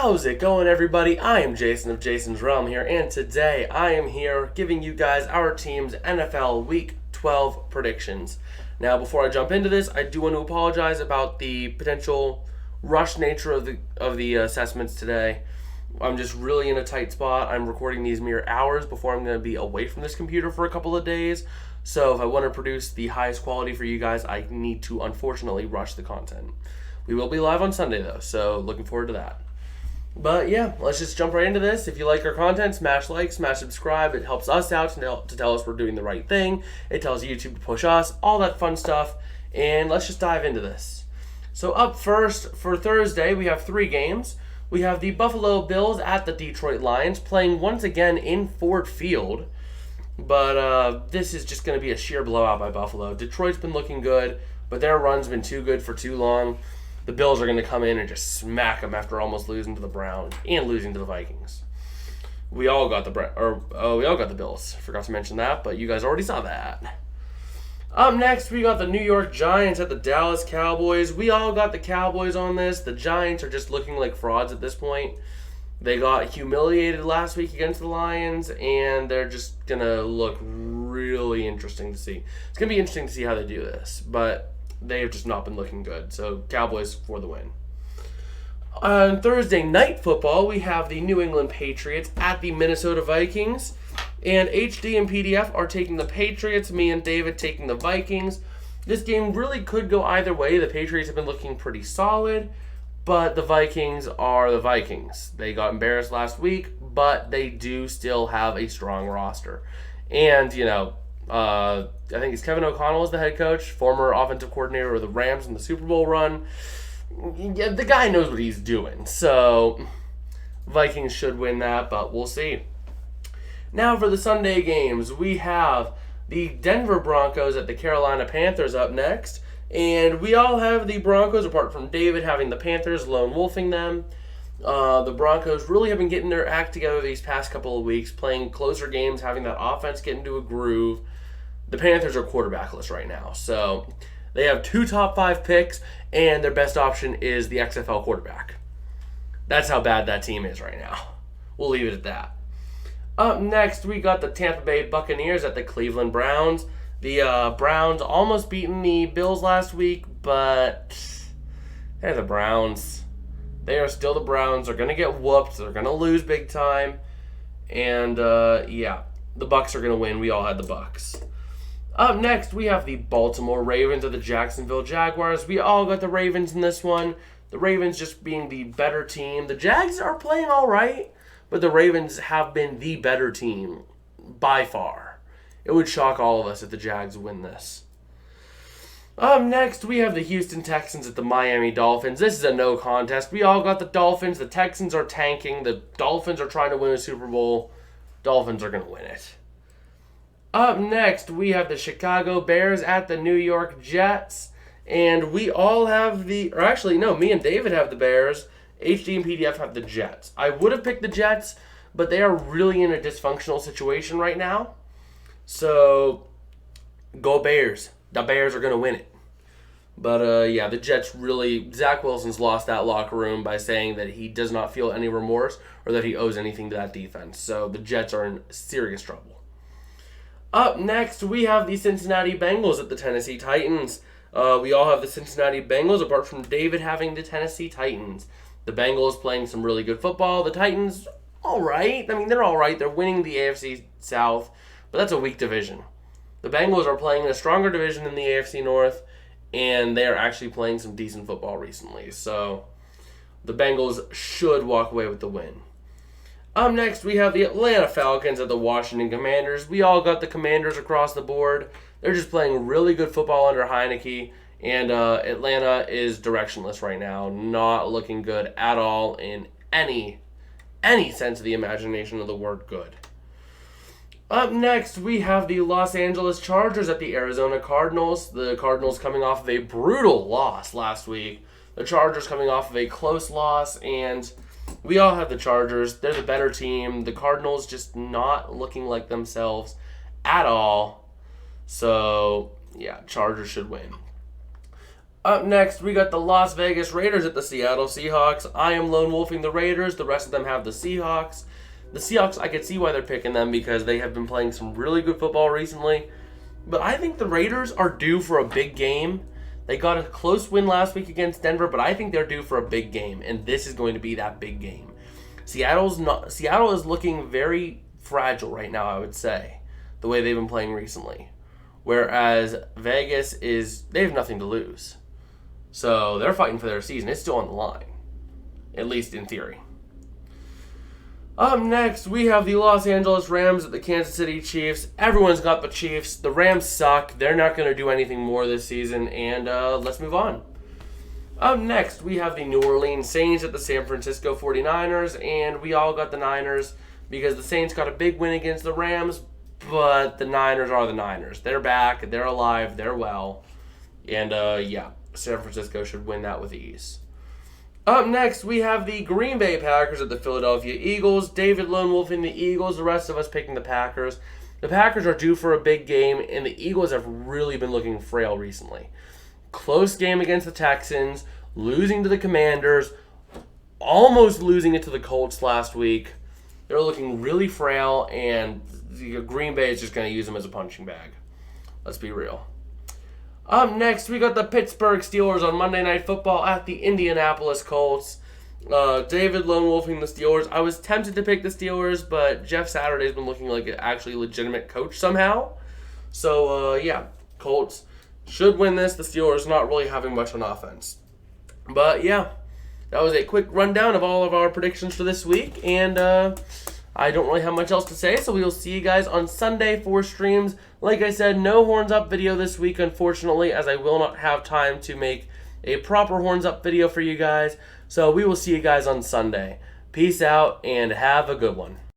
How's it going, everybody? I am Jason of Jason's Realm here, and today I am here giving you guys our team's NFL Week 12 predictions. Now, before I jump into this, I do want to apologize about the potential rush nature of the assessments today. I'm just really in a tight spot. I'm recording these mere hours before I'm going to be away from this computer for a couple of days. So if I want to produce the highest quality for you guys, I need to unfortunately rush the content. We will be live on Sunday though, so looking forward to that. But yeah, let's just jump right into this. If you like our content, smash like, smash subscribe. It helps us out to tell us we're doing the right thing. It tells YouTube to push us, all that fun stuff. And let's just dive into this. So up first, for Thursday, we have 3 games. We have the Buffalo Bills at the Detroit Lions, playing once again in Ford Field. But this is just going to be a sheer blowout by Buffalo. Detroit's been looking good, but their run's been too good for too long. The Bills are going to come in and just smack them after almost losing to the Browns and losing to the Vikings. We all got the Bills. Forgot to mention that, but you guys already saw that. Up next, we got the New York Giants at the Dallas Cowboys. We all got the Cowboys on this. The Giants are just looking like frauds at this point. They got humiliated last week against the Lions, and they're just going to look really interesting to see. It's going to be interesting to see how they do this, but they have just not been looking good. So Cowboys for the win. On Thursday Night Football, we have the New England Patriots at the Minnesota Vikings. And HD and PDF are taking the Patriots. Me and David taking the Vikings. This game really could go either way. The Patriots have been looking pretty solid, but the Vikings are the Vikings. They got embarrassed last week, but they do still have a strong roster. And, I think it's Kevin O'Connell is the head coach, former offensive coordinator of the Rams in the Super Bowl run. Yeah, the guy knows what he's doing. So Vikings should win that, but we'll see. Now for the Sunday games, we have the Denver Broncos at the Carolina Panthers up next. And we all have the Broncos, apart from David having the Panthers, lone wolfing them. The Broncos really have been getting their act together these past couple of weeks, playing closer games, having that offense get into a groove. The Panthers are quarterbackless right now, so they have 2 top 5 picks, and their best option is the XFL quarterback. That's how bad that team is right now. We'll leave it at that. Up next, we got the Tampa Bay Buccaneers at the Cleveland Browns. The Browns almost beaten the Bills last week, but they're the Browns. They are still the Browns. They're going to get whooped. They're going to lose big time. And, the Bucs are going to win. We all had the Bucs. Up next, we have the Baltimore Ravens at the Jacksonville Jaguars. We all got the Ravens in this one. The Ravens just being the better team. The Jags are playing all right, but the Ravens have been the better team by far. It would shock all of us if the Jags win this. Up next, we have the Houston Texans at the Miami Dolphins. This is a no contest. We all got the Dolphins. The Texans are tanking. The Dolphins are trying to win a Super Bowl. Dolphins are going to win it. Up next, we have the Chicago Bears at the New York Jets. And we all have me and David have the Bears. HD and PDF have the Jets. I would have picked the Jets, but they are really in a dysfunctional situation right now. So, go Bears. The Bears are going to win it. But, the Jets really... Zach Wilson's lost that locker room by saying that he does not feel any remorse or that he owes anything to that defense. So, the Jets are in serious trouble. Up next, we have the Cincinnati Bengals at the Tennessee Titans. We all have the Cincinnati Bengals, apart from David having the Tennessee Titans. The Bengals playing some really good football. The Titans, all right. I mean, they're all right. They're winning the AFC South, but that's a weak division. The Bengals are playing in a stronger division than the AFC North, and they are actually playing some decent football recently. So the Bengals should walk away with the win. Up next, we have the Atlanta Falcons at the Washington Commanders. We all got the Commanders across the board. They're just playing really good football under Heineke, and Atlanta is directionless right now, not looking good at all in any sense of the imagination of the word good. Up next, we have the Los Angeles Chargers at the Arizona Cardinals. The Cardinals coming off of a brutal loss last week. The Chargers coming off of a close loss, and we all have the Chargers. They're the better team. The Cardinals just not looking like themselves at all. So, Chargers should win. Up next, we got the Las Vegas Raiders at the Seattle Seahawks. I am lone wolfing the Raiders. The rest of them have the Seahawks. The Seahawks, I could see why they're picking them because they have been playing some really good football recently. But I think the Raiders are due for a big game. They got a close win last week against Denver, but I think they're due for a big game, and this is going to be that big game. Seattle is looking very fragile right now, I would say, the way they've been playing recently. Whereas Vegas they have nothing to lose. So they're fighting for their season. It's still on the line, at least in theory. Up next, we have the Los Angeles Rams at the Kansas City Chiefs. Everyone's got the Chiefs. The Rams suck. They're not going to do anything more this season, and let's move on. Up next, we have the New Orleans Saints at the San Francisco 49ers, and we all got the Niners because the Saints got a big win against the Rams, but the Niners are the Niners. They're back. They're alive. They're well. And, San Francisco should win that with ease. Up next, we have the Green Bay Packers at the Philadelphia Eagles. David Lone Wolf in the Eagles, the rest of us picking the Packers. The Packers are due for a big game, and the Eagles have really been looking frail recently. Close game against the Texans, losing to the Commanders, almost losing it to the Colts last week. They're looking really frail, and Green Bay is just going to use them as a punching bag. Let's be real. Up next, we got the Pittsburgh Steelers on Monday Night Football at the Indianapolis Colts. David lone wolfing the Steelers. I was tempted to pick the Steelers, but Jeff Saturday's been looking like an actually legitimate coach somehow. So, Colts should win this. The Steelers not really having much on offense. But, yeah, that was a quick rundown of all of our predictions for this week, and I don't really have much else to say, so we will see you guys on Sunday for streams. Like I said, no Horns Up video this week, unfortunately, as I will not have time to make a proper Horns Up video for you guys. So we will see you guys on Sunday. Peace out, and have a good one.